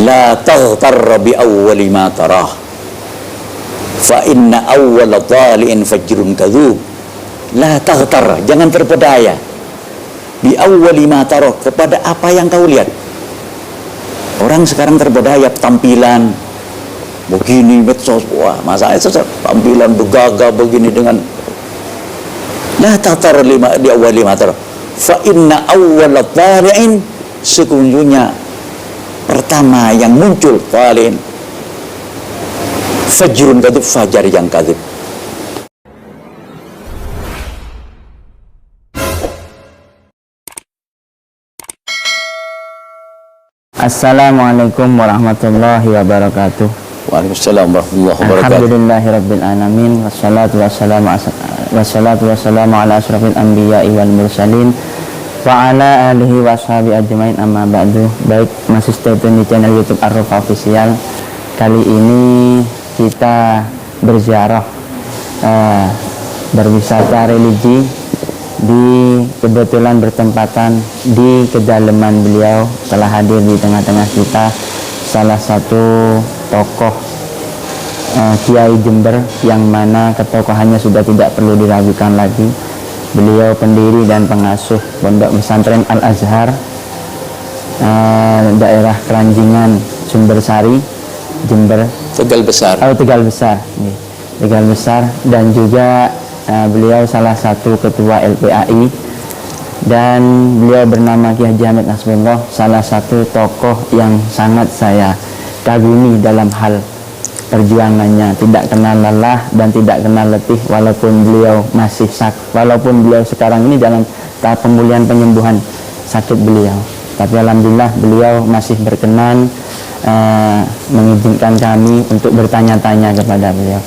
la taghtar bi awwali ma tarah fa inna awwala tali'in fajrun kadzub. La taghtar, jangan terpedaya bi awwali ma tarah, kepada apa yang kau lihat. Orang sekarang terpedaya tampilan begini, medsos, wah masanya tampilan begagah begini dengan. La taghtar di awwali ma tarah fa inna awwala tali'in, sesungguhnya pertama yang muncul tali'in fajrun kadzub, fajar yang kadzib. Assalamualaikum warahmatullahi wabarakatuh. Waalaikumsalam warahmatullahi wabarakatuh. Alhamdulillahirabbil alamin, wassalatu wassalamu ala asyrafil anbiya'i wal mursalin wa ala alihi washabi ajmain, amma ba'du. Baik, masih stay tune di channel YouTube Ar-Rufa Official. Kali ini kita berziarah, berwisata religi, di kebetulan bertempatan di kedalaman beliau telah hadir di tengah-tengah kita salah satu tokoh Kiai Jember, yang mana ketokohannya sudah tidak perlu diragukan lagi. Beliau pendiri dan pengasuh Pondok Pesantren Al-Azhar, daerah Keranjingan, Sumbersari, Jember, Tegal Besar. Tegal Besar, Tegal Besar, dan juga beliau salah satu ketua LPAI, dan beliau bernama Ki Haji Hamid Nasrullah, salah satu tokoh yang sangat saya kagumi dalam hal perjuangannya, tidak kenal lelah dan tidak kenal letih, walaupun beliau sekarang ini dalam tahap pemulihan penyembuhan sakit beliau, tapi alhamdulillah beliau masih berkenan mengizinkan kami untuk bertanya-tanya kepada beliau.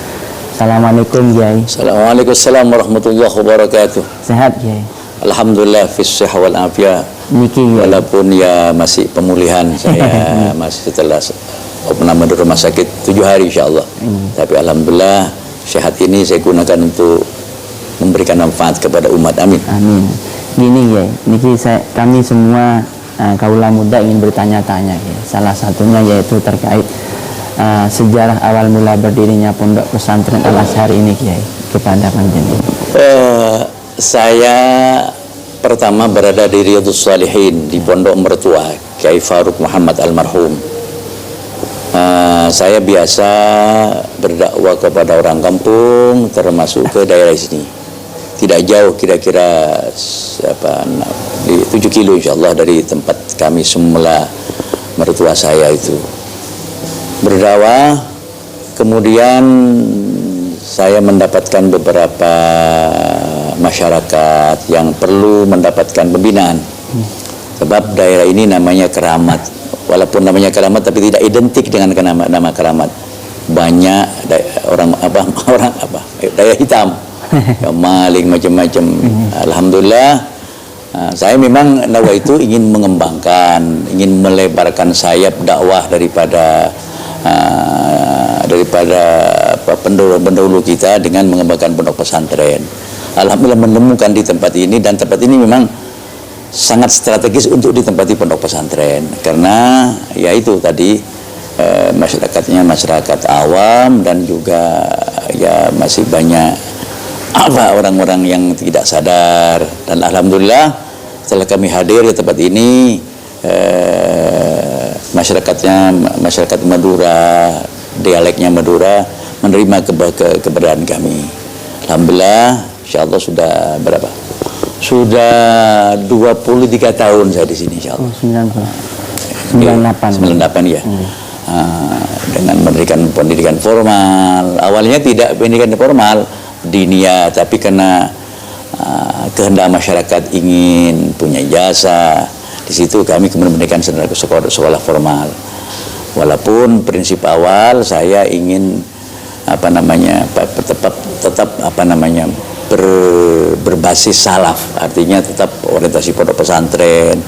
Assalamualaikum Kiai. Assalamualaikum warahmatullahi wabarakatuh. Sehat Kiai? Alhamdulillah fis sihah wal afiyah. Walaupun ya masih pemulihan saya masih setelah di rumah sakit 7 hari insyaallah. Tapi alhamdulillah sehat ini saya gunakan untuk memberikan manfaat kepada umat. Amin. Amin. Gini Kiai, niki kami semua kaula muda ingin bertanya-tanya Kiai. Salah satunya yaitu terkait sejarah awal mula berdirinya Pondok Pesantren Al-Azhar ini Kiai, kepada panjenengan. Saya pertama berada di Riyadhus Shalihin, di pondok mertua Kiai Faruk Muhammad almarhum. Saya biasa berdakwah kepada orang kampung, termasuk ke daerah sini. Tidak jauh, kira-kira 7 kilo insyaallah dari tempat kami semula mertua saya itu berdakwah. Kemudian saya mendapatkan beberapa masyarakat yang perlu mendapatkan pembinaan, sebab daerah ini namanya keramat. Walaupun namanya keramat tapi tidak identik dengan nama keramat. Banyak daerah hitam yang maling macam-macam. Alhamdulillah saya memang nawa itu ingin mengembangkan, ingin melebarkan sayap dakwah daripada pendahulu kita dengan mengembangkan pondok pesantren. Alhamdulillah menemukan di tempat ini, dan tempat ini memang sangat strategis untuk ditempati pondok pesantren, karena ya itu tadi masyarakatnya masyarakat awam, dan juga ya masih banyak orang-orang yang tidak sadar. Dan alhamdulillah setelah kami hadir di tempat ini, masyarakat Madura, dialeknya Madura menerima keberadaan kami. Alhamdulillah, insyaallah sudah berapa? Sudah 23 tahun saya di sini insyaallah. 98 ya. Dengan memberikan pendidikan formal. Awalnya tidak pendidikan formal, dinia, tapi karena kehendak masyarakat ingin punya jasa, di situ kami kemudian memberikan sekolah formal. Walaupun prinsip awal saya ingin tetap berbasis salaf, artinya tetap orientasi pondok pesantren,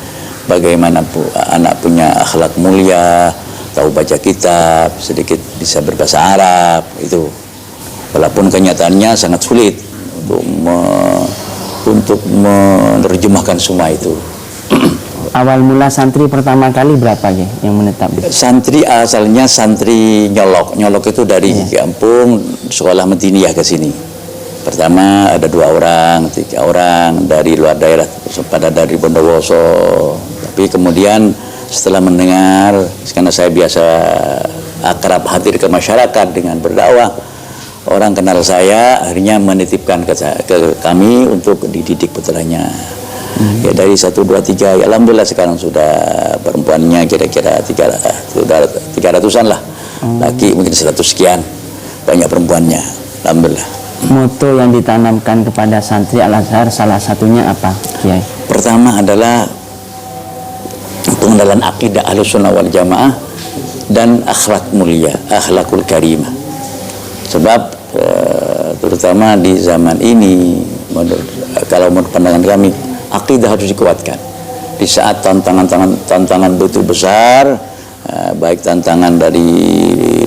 bagaimana anak punya akhlak mulia, tahu baca kitab, sedikit bisa berbahasa Arab, itu. Walaupun kenyataannya sangat sulit untuk menerjemahkan semua itu. awal mula santri pertama kali berapa ya yang menetap? Santri asalnya santri Nyolok. Nyolok itu dari kampung sekolah Mediniyah ke sini. Pertama ada 2 orang, 3 orang dari luar daerah, pada dari Bondowoso. Tapi kemudian setelah mendengar, karena saya biasa akrab hadir ke masyarakat dengan berdakwah, orang kenal saya, akhirnya menitipkan ke kami untuk dididik putranya. Ya dari 1, 2, 3, ya alhamdulillah sekarang sudah perempuannya kira-kira 300-an lah. Laki mungkin 100 sekian, banyak perempuannya, alhamdulillah. Moto yang ditanamkan kepada santri Al-Azhar salah satunya apa, Kiai? Pertama adalah pengenalan akidah Ahlussunnah wal Jamaah dan akhlak mulia, akhlakul karimah. Sebab terutama di zaman ini, kalau menurut pandangan kami, akidah harus dikuatkan. Di saat tantangan begitu besar, baik tantangan dari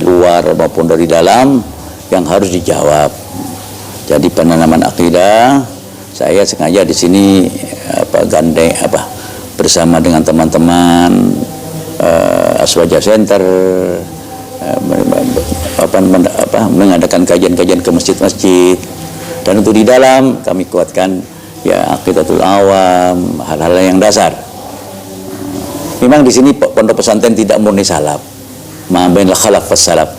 luar maupun dari dalam, yang harus dijawab. Jadi penanaman akidah, saya sengaja di sini bersama dengan teman-teman Aswaja Center mengadakan kajian-kajian ke masjid-masjid, dan untuk di dalam kami kuatkan ya aqidatul awam, hal-hal yang dasar. Memang di sini pondok pesantren tidak murni salaf, ma bainal khalaf was salaf.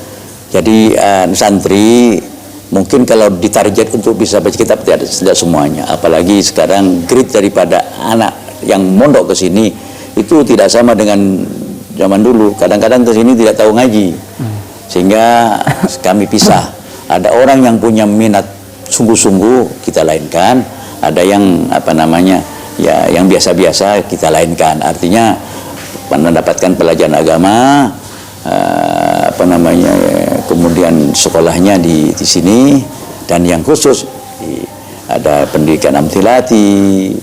Jadi santri mungkin kalau ditarget untuk bisa baca kitab tidak semuanya, apalagi sekarang grade daripada anak yang mondok ke sini itu tidak sama dengan zaman dulu. Kadang-kadang ke sini tidak tahu ngaji, sehingga kami pisah. Ada orang yang punya minat sungguh-sungguh, kita lainkan. Ada yang ya yang biasa-biasa, kita lainkan. Artinya mendapatkan pelajaran agama, kemudian sekolahnya di sini, dan yang khusus ada pendidikan amtilati,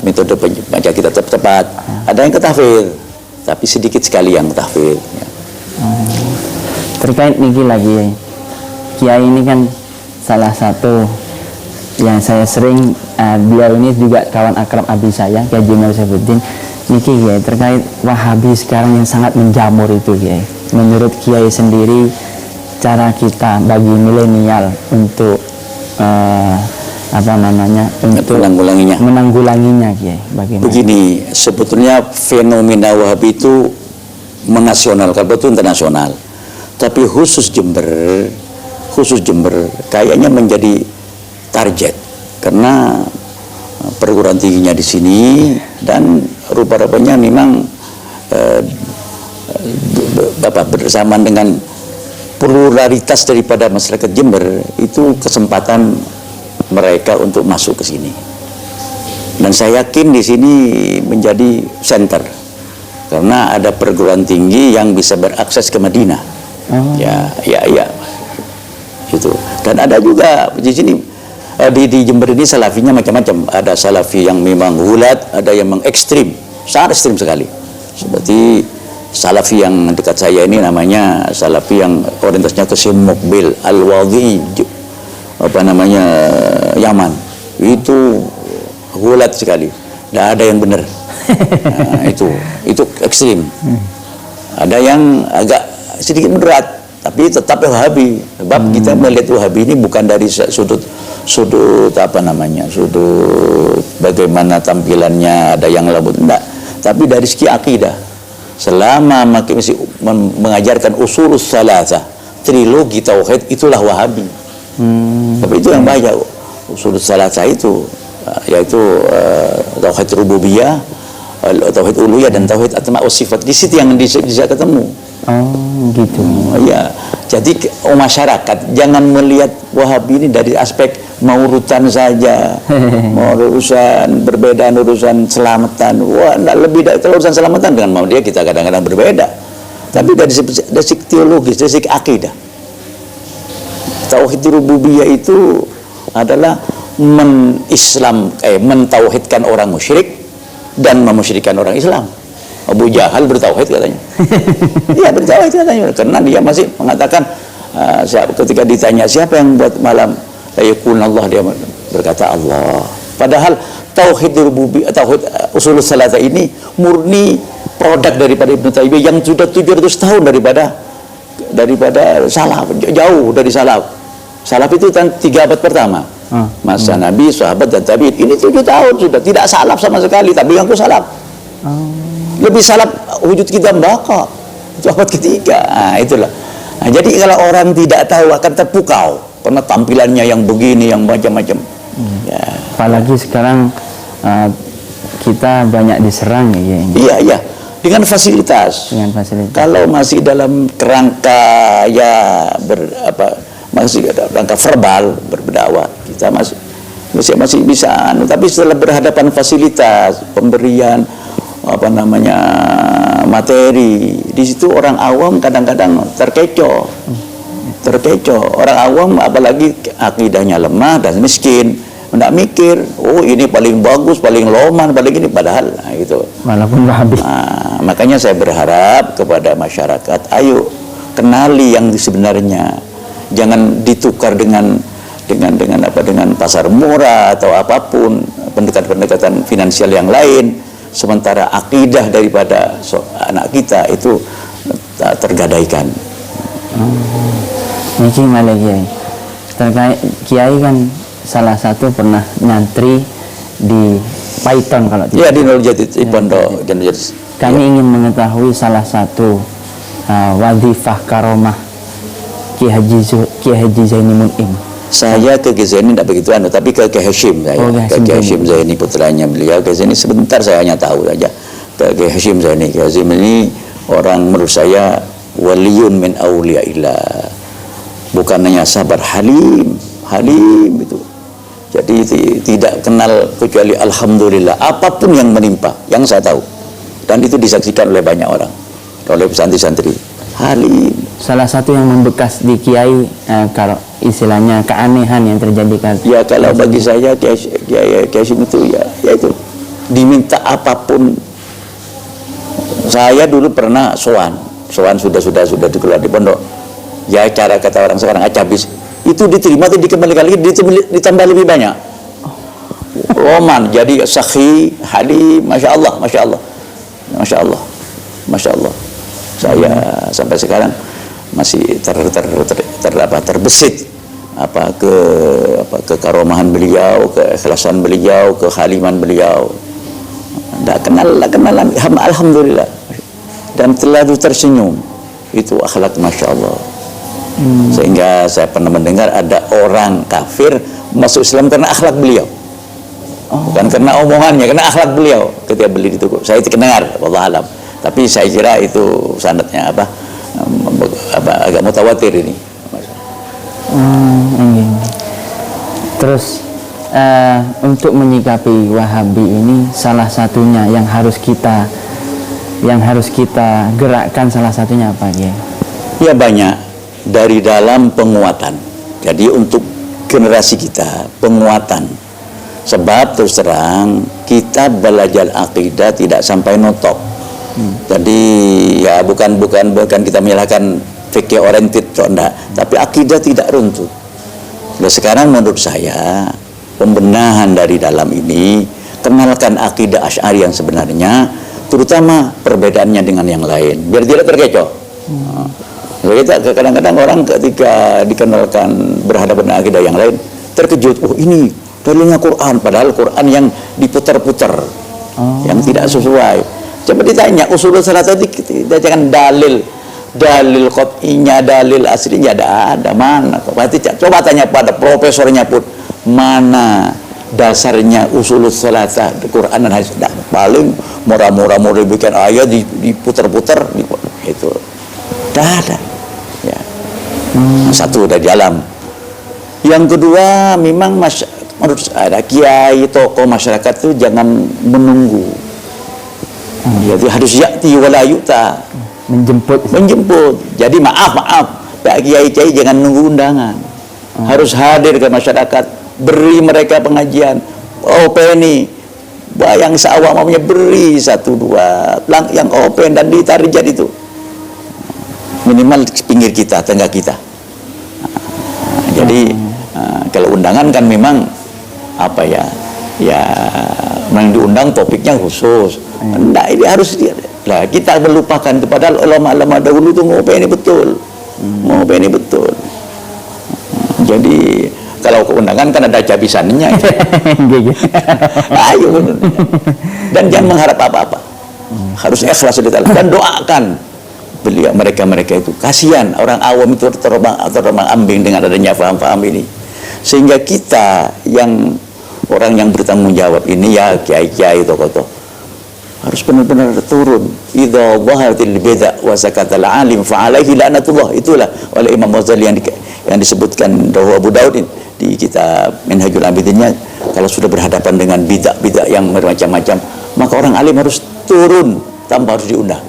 metode baca kita tepat. Ada yang ketahfidz, tapi sedikit sekali yang tahfidz. Ya. Terkait niki lagi, Kiai ini kan salah satu yang saya sering, beliau ini juga kawan akrab abi saya, Kiai Jamal Saifuddin. Niki Kiai, terkait Wahabi sekarang yang sangat menjamur itu Kiai. Menurut Kiai sendiri, cara kita bagi milenial untuk untuk menanggulanginya Kiai, bagaimana? Begini, sebetulnya fenomena Wahabi itu menasional, kalau itu internasional. Tapi khusus Jember kayaknya menjadi target karena perguruan tingginya di sini, dan rupa-rupanya memang bersamaan dengan pluralitas daripada masyarakat Jember, itu kesempatan mereka untuk masuk ke sini. Dan saya yakin di sini menjadi center karena ada perguruan tinggi yang bisa berakses ke Madinah. Ya. Itu. Dan ada juga di sini di Jember ini salafinya macam-macam. Ada salafi yang memang hulat, ada yang memang ekstrim, sangat ekstrim sekali. Seperti salafi yang dekat saya ini, namanya salafi yang orientasinya ke Mukbil Al-Wadhi, Yaman. Itu hulat sekali, tidak ada yang benar. Nah, itu ekstrim. Ada yang agak sedikit moderat, tapi tetap Wahabi. Sebab kita melihat Wahabi ini bukan dari sudut bagaimana tampilannya, ada yang lembut, enggak, tapi dari segi akidah. Selama masih mengajarkan usulus salasah, trilogi tauhid, itulah Wahabi. Tapi itu yang banyak usulus salasah itu, yaitu tauhid rububiyah, tauhid uluhiyah, dan tauhid asma wa sifat. Di situ yang bisa ketemu. Gitu. Ya, jadi masyarakat jangan melihat Wahabi ini dari aspek mau urutan saja, mau urusan berbeda, urusan selamatan. Wah, lebih dari urusan selamatan dengan mau dia kita kadang-kadang berbeda. Tapi dari segi teologis, dari segi akidah, tauhid rububiyah itu adalah mentauhidkan orang musyrik dan memusyrikkan orang Islam. Abu Jahal bertauhid katanya. Dia bertauhid katanya, karena dia masih mengatakan ketika ditanya siapa yang buat malam, Allah, dia berkata Allah. Padahal tauhid rububiyah, tauhid usul salatah ini murni produk daripada Ibnu Taimiyah yang sudah 700 tahun daripada salaf, jauh dari salaf. Salaf itu kan 3 abad pertama. Masa Nabi, sahabat dan tabi'in. Ini 7 tahun sudah tidak salaf sama sekali, tapi yang salaf. Lebih salaf wujud kita baka. Itu abad ketiga. Nah, itulah. Nah, jadi kalau orang tidak tahu akan terpukau karena tampilannya yang begini, yang macam-macam. Ya. Apalagi sekarang kita banyak diserang ya. Iya. Dengan fasilitas. Kalau masih dalam kerangka masih ada rangka verbal berdakwah, kita masih bisa tapi setelah berhadapan fasilitas, pemberian materi, di situ orang awam kadang-kadang terkecoh. Orang awam apalagi akidahnya lemah dan miskin, tidak mikir, oh ini paling bagus, paling loman, paling ini, padahal gitu. Walaupun Wahabi. Makanya saya berharap kepada masyarakat, ayo kenali yang sebenarnya, jangan ditukar dengan pasar murah atau apapun, pendekatan finansial yang lain, sementara akidah daripada anak kita itu tergadaikan. Ini malah Kiai. Terkait Kiai kan salah satu pernah nyantri di Python kalau tidak. Iya, di Nurjadid, di Pondok Nurjadid. Kami ingin mengetahui salah satu wadifah karomah Ki Haji Zaini Mun'im. Saya ke Ki Zaini tidak begitu tapi ke Ki Hashim saya. Ke Ki Hashim Zaini, putranya beliau. Ki Zaini sebentar saya hanya tahu saja. Ke Ki Hashim Zaini. Ki Hashim ini orang menurut saya waliyun min auliyaillah. Bukan hanya sabar, halim itu. Jadi tidak kenal kecuali alhamdulillah apapun yang menimpa, yang saya tahu. Dan itu disaksikan oleh banyak orang, oleh santri-santri. Halim. Salah satu yang membekas di Kiai kalau istilahnya keanehan yang terjadi kan. Ya kalau bagi saya Kiai Hashim itu ya itu diminta apapun. Saya dulu pernah sowan sudah dikeluar di pondok. Ya cara kata orang sekarang acabis. Itu diterima atau dikembalikan lagi ditambah lebih banyak. Roman jadi sakhi, halim, masya Allah. Saya sampai sekarang masih terbesit ke karomahan beliau, keikhlasan beliau, kehaliman beliau. Tidak kenalan, alhamdulillah. Dan terlalu tersenyum, itu akhlak masya Allah. Sehingga saya pernah mendengar ada orang kafir masuk Islam karena akhlak beliau, bukan karena omongannya, karena akhlak beliau ketika beli di toko. Saya terdengar, wallah alam. Tapi saya kira itu sanadnya agak mutawatir ini. Terus untuk menyikapi Wahabi ini, salah satunya yang harus kita gerakkan, salah satunya apa ya? Ya banyak. Dari dalam penguatan. Jadi untuk generasi kita penguatan. Sebab terus terang kita belajar akidah tidak sampai notok. Jadi ya bukan kita menyalahkan fikih oriented enggak, tapi akidah tidak runtuh. Nah, sekarang menurut saya pembenahan dari dalam ini, kenalkan akidah Asy'ari yang sebenarnya, terutama perbedaannya dengan yang lain, biar tidak terkecoh. Kita kadang-kadang orang ketika dikenalkan berhadapan dengan akidah yang lain terkejut, oh ini dalilnya Quran, padahal Quran yang diputar-putar, yang tidak sesuai. Coba ditanya usul salat tadi, kita jangan dalil qat'inya, dalil aslinya ada mana? Coba tanya pada profesornya pun, mana dasarnya usul salat Quran dan hadis. Paling murah-murah bikin ayat diputar-putar itu. Tidak ada. Ya. Satu dari dalam. Yang kedua, memang menurut ada kiai, tokoh masyarakat itu jangan menunggu. Jadi harus ya'ti wala yu'ta, menjemput. Jadi maaf Pak kiai jangan nunggu undangan. Harus hadir ke masyarakat, beri mereka pengajian. Openi yang seawam-awamnya beri 1-2 yang open dan ditarik jadi itu. Minimal pinggir kita, tengah kita. Jadi kalau undangan kan memang Yang diundang topiknya khusus. Enggak, ini harus lah kita melupakan kepada ulama-ulama dahulu itu ngopeni betul. Ngopeni betul. Jadi kalau keundangan kan ada cabisannya. Ayo bener. Dan jangan mengharap apa-apa. Harus ikhlas dan doakan beliau mereka itu. Kasihan orang awam itu terbang ambing dengan adanya faham-faham ini. Sehingga kita yang orang yang bertanggung jawab ini ya kiai-kiai tokoh-tokoh harus benar-benar turun. Idza dhaharatil bid'ah wa sakatal alim fa alaihi la'natullah. Itulah oleh Imam Ghazali yang disebutkan dahulu Abu Daud di kitab Minhajul Abidinnya, kalau sudah berhadapan dengan bid'ah yang bermacam-macam, maka orang alim harus turun tanpa harus diundang.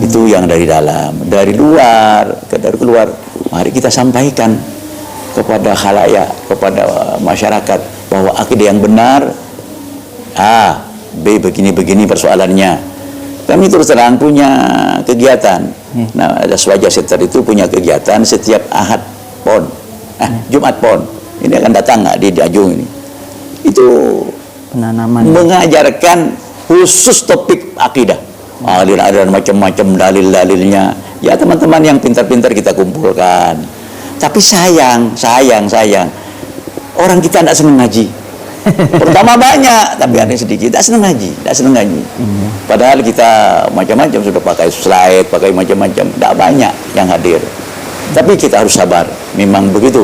Itu yang dari dalam, dari luar, dari keluar. Mari kita sampaikan kepada khalayak, kepada masyarakat bahwa akidah yang benar B begini-begini persoalannya. Kami terus terang punya kegiatan. Nah, ada Swaja Center itu punya kegiatan setiap Ahad Pon, Jumat Pon. Ini akan datang di Ajung ini. Itu penanaman mengajarkan khusus topik akidah. Ada macam-macam dalil-dalilnya. Ya teman-teman yang pintar-pintar kita kumpulkan. Tapi sayang, orang kita tidak senang ngaji. Pertama banyak, tapi ada yang sedikit. Tak senang ngaji. Padahal kita macam-macam sudah pakai slide, pakai macam-macam. Tak banyak yang hadir. Tapi kita harus sabar. Memang begitu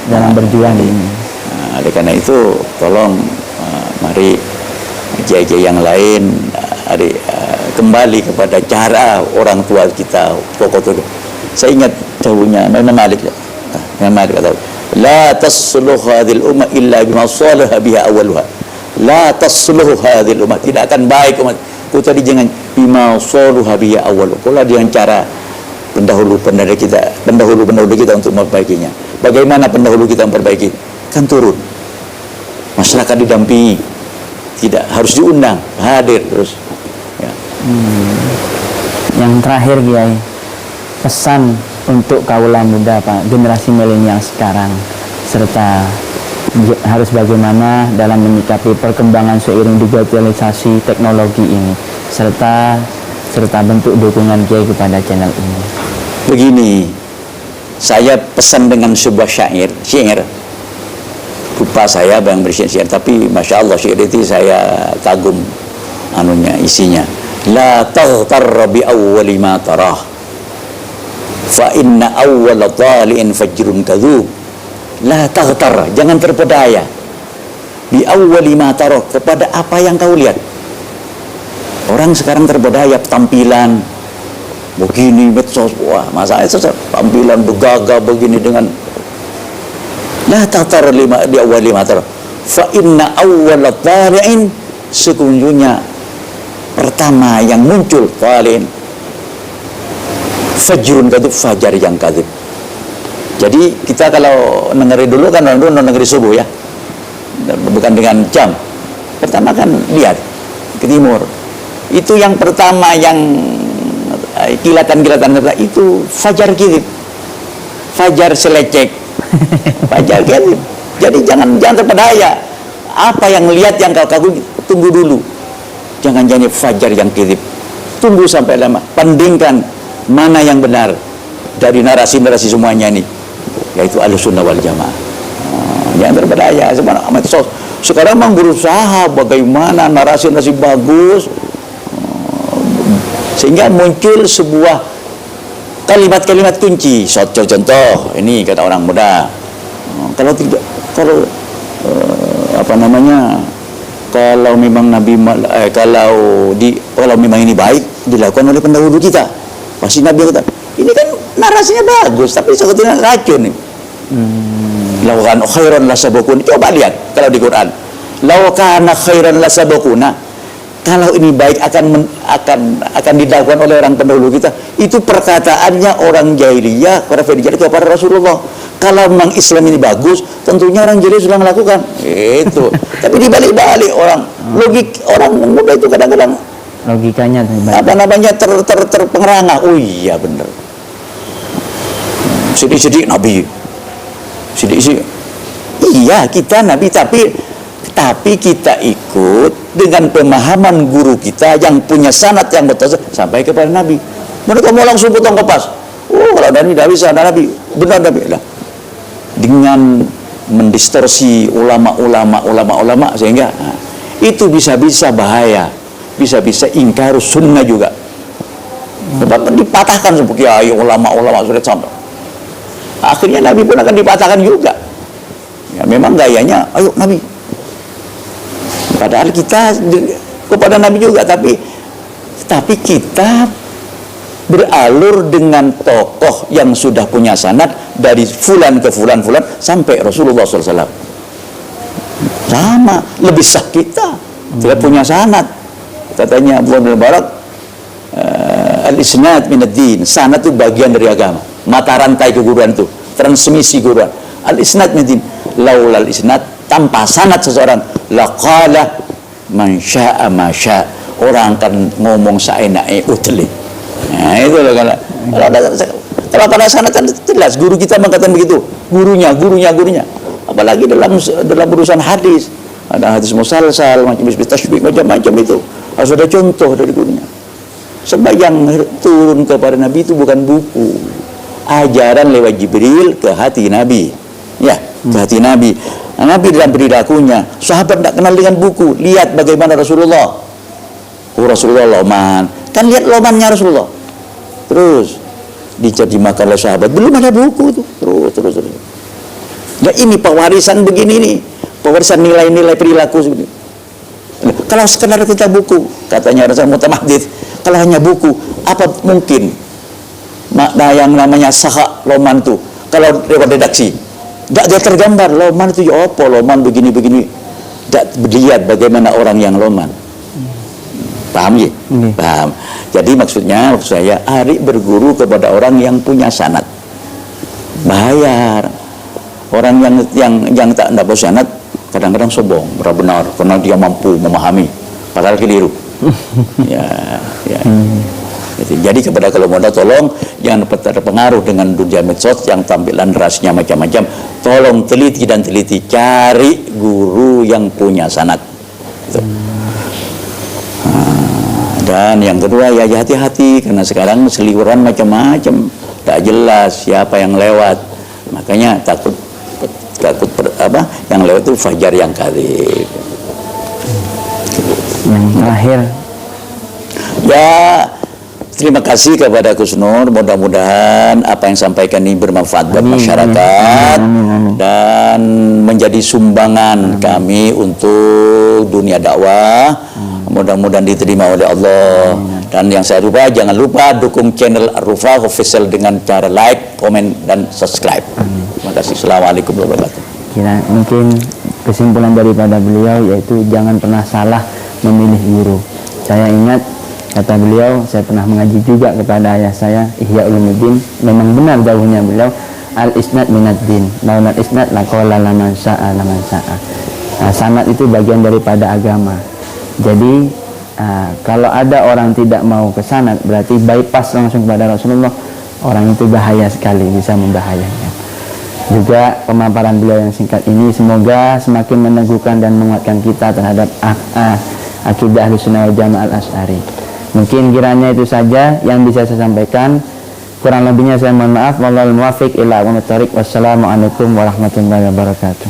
dalam berjuang ini. Oleh karena itu, tolong mari kiai-kiai yang lain kembali kepada cara orang tua kita, tokoh-tokoh. Saya ingat dahulunya Imam Malik kata, la tasluh hadhil ummah illa bima salaha biha awwaluha. La tasluh hadhil ummah, tidak akan baik umat. Itu tadi jangan bima salaha biha awwaluha. Kalau dengan cara pendahulu kita untuk memperbaikinya. Bagaimana pendahulu kita memperbaiki? Kan turun. Masyarakat didampingi. Tidak harus diundang, hadir terus. Ya. Yang terakhir Kiai, pesan untuk kaula muda Pak, generasi milenial sekarang, serta harus bagaimana dalam menyikapi perkembangan seiring digitalisasi teknologi ini, serta bentuk dukungan Kiai kepada channel ini. Begini, saya pesan dengan sebuah syair. Lupa saya yang bersyair, tapi masya Allah syair itu saya kagum isinya. La taghtar bi awwali ma tarah, fa inna awwala tali'in fajrun kadzub. La taghtar, jangan terpedaya bi awwali ma tarah, kepada apa yang kau lihat. Orang sekarang terpedaya tampilan begini, medsos, wah masalahnya tampilan begagah begini dengan. La taghtar di awwali ma tarah, fa inna awwala tali'in, sesungguhnya pertama yang muncul tali'in fajrun kadzub, fajar yang kadzib. Jadi kita kalau negeri dulu kan negeri subuh ya, bukan dengan jam. Pertama kan lihat ke timur, itu yang pertama yang kilatan itu fajar kadzib, fajar selecek, fajar kadzib. Jadi jangan terpedaya. Apa yang lihat yang kau kagum, tunggu dulu. Jangan jadi fajar yang kadzib. Tunggu sampai lama, bandingkan mana yang benar dari narasi-narasi semuanya ini, yaitu Ahlussunnah wal Jamaah. Jangan terpedaya. Sekarang memang berusaha bagaimana narasi-narasi bagus, sehingga muncul sebuah kalimat-kalimat kunci. Contoh ini kata orang muda, kalau memang kalau memang ini baik dilakukan oleh pendahulu kita, pasti Nabi kata ini kan narasinya bagus, tapi sebetulnya racun nih. Lau kana khairan lasabaquna. Coba lihat kalau di Quran, lau kana khairan lasabaquna, kalau ini baik akan dilakukan oleh orang pendahulu kita. Itu perkataannya orang jahiliyah, para fadijah kepada Rasulullah. Kalau memang Islam ini bagus, tentunya orang jahiliyah sudah melakukan itu. Tapi dibalik-balik orang muda itu kadang-kadang logikanya terpengerangah. Oh iya benar. Sidik-sidik Nabi. Sidik-sidik. Iya kita Nabi, tapi Tapi kita ikut dengan pemahaman guru kita yang punya sanad yang betul sampai kepada Nabi. Mereka mau langsung potong kepas. Oh, kalau Nabi tidak bisa, ada Nabi benar Nabi lah. Dengan mendistorsi ulama sehingga itu bisa-bisa bahaya, bisa-bisa ingkar sunnah juga. Sebab dipatahkan seperti ayo ulama sudah sampai. Akhirnya Nabi pun akan dipatahkan juga. Ya, memang gayanya, ayo Nabi. Padahal kita kepada Nabi juga, tapi kita beralur dengan tokoh yang sudah punya sanad dari fulan ke fulan sampai Rasulullah SAW. Sama, lebih sah kita. Tidak punya sanad. Katanya Abu Abdul Barak, al-isnad minad din. Sanad itu bagian dari agama. Mata rantai keguruan itu, transmisi keguruan. Al-isnad minad din. Laulal isnad, tanpa sanad seseorang, laqala man syaa ma syaa, orang akan ngomong seenaknya utli. Nah, itu loh kalau pada sanad kan jelas guru kita mengatakan begitu, gurunya. Apalagi dalam urusan hadis, ada hadis musalsal, macam tasbih, macam-macam itu harus ada contoh dari gurunya. Sebab yang turun kepada Nabi itu bukan buku, ajaran lewat Jibril ke hati Nabi, ya, ke hati Nabi. Nabi dalam perilakunya, sahabat tidak kenal dengan buku. Lihat bagaimana Rasulullah. Rasulullah loman, kan lihat lomannya Rasulullah. Terus diterjemahkan oleh sahabat. Belum ada buku tuh. Terus. Nah, ini pewarisan begini nih, pewarisan nilai-nilai perilaku seperti. Kalau sekedar kita buku, katanya Rasul Mutamaddid, kalau hanya buku, apa mungkin makna yang namanya sahak loman tuh? Kalau lewat redaksi, tidak dia tergambar loman itu ya apa, loman begini-begini. Tidak lihat bagaimana orang yang loman. Paham ya? Paham. Jadi maksud saya Ari berguru kepada orang yang punya sanad. Bahaya. Orang yang tak dapat sanad kadang-kadang sombong, benar karena dia mampu memahami, padahal keliru. ya. Jadi kepada kalau mau tolong jangan terpengaruh dengan dunia medsos yang tampilan rasnya macam-macam. Tolong teliti, cari guru yang punya sanad. Dan yang kedua ya hati-hati karena sekarang seliweran macam-macam, tak jelas siapa yang lewat. Makanya takut yang lewat itu fajar yang kadzib. Yang terakhir, ya terima kasih kepada Gus Nur, mudah-mudahan apa yang sampaikan ini bermanfaat buat masyarakat dan menjadi sumbangan kami untuk dunia dakwah. Mudah-mudahan diterima oleh Allah. Dan yang saya lupa, jangan lupa dukung channel Ar-Rufa Official dengan cara like, komen, dan subscribe. Terima kasih. Assalamualaikum warahmatullahi wabarakatuh. Mungkin kesimpulan daripada beliau yaitu jangan pernah salah memilih guru. Saya ingat kata beliau, saya pernah mengaji juga kepada ayah saya, Ihya Ulumuddin. Memang benar dawuhnya beliau, al-isnad minad din. Laulal isnad laqala laman syaa. Sanad itu bagian daripada agama. Jadi kalau ada orang tidak mau ke sanad, berarti bypass langsung kepada Rasulullah. Orang itu bahaya sekali, bisa membahayakan. Juga pemaparan beliau yang singkat ini semoga semakin meneguhkan dan menguatkan kita terhadap akidah Ahlussunnah wal Jamaah Al-Asy'ari. Mungkin kiranya itu saja yang bisa saya sampaikan. Kurang lebihnya saya mohon maaf. Wallahul muwaffiq ila aqwamit thoriq. Wassalamualaikum warahmatullahi wabarakatuh.